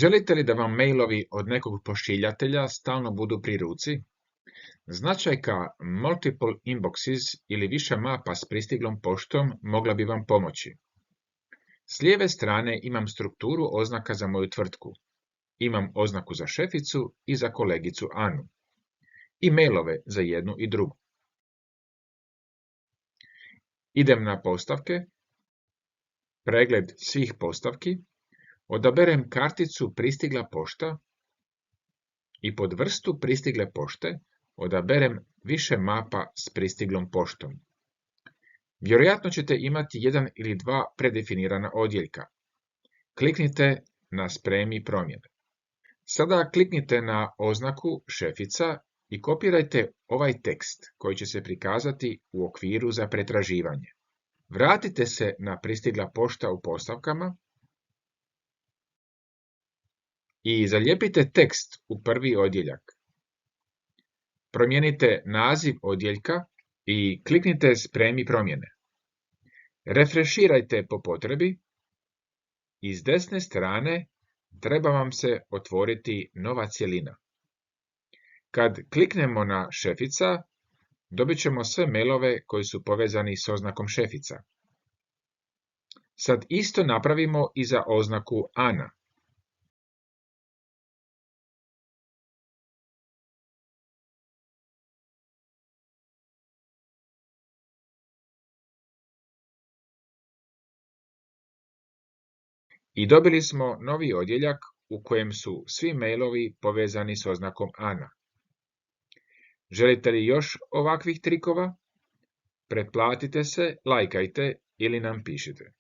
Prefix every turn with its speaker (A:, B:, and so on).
A: Želite li da vam mailovi od nekog pošiljatelja stalno budu pri ruci? Značajka Multiple Inboxes ili viša mapa s pristiglom poštom mogla bi vam pomoći. S lijeve strane imam strukturu oznaka za moju tvrtku. Imam oznaku za šeficu i za kolegicu Anu. I mailove za jednu i drugu. Idem na postavke, pregled svih postavki, odaberem karticu pristigla pošta i pod vrstu pristigle pošte odaberem više mapa s pristiglom poštom. Vjerojatno ćete imati jedan ili dva predefinirana odjeljka. Kliknite na spremi promjene. Sada kliknite na oznaku šefica i kopirajte ovaj tekst koji će se prikazati u okviru za pretraživanje. Vratite se na pristigla pošta u postavkama i zalijepite tekst u prvi odjeljak. Promijenite naziv odjeljka i kliknite spremi promjene. Refreširajte po potrebi i s desne strane treba vam se otvoriti nova cjelina. Kad kliknemo na šefica, dobit ćemo sve mailove koji su povezani s oznakom šefica. Sad isto napravimo i za oznaku Ana. I dobili smo novi odjeljak u kojem su svi mailovi povezani s oznakom Ana. Želite li još ovakvih trikova? Pretplatite se, lajkajte ili nam pišite.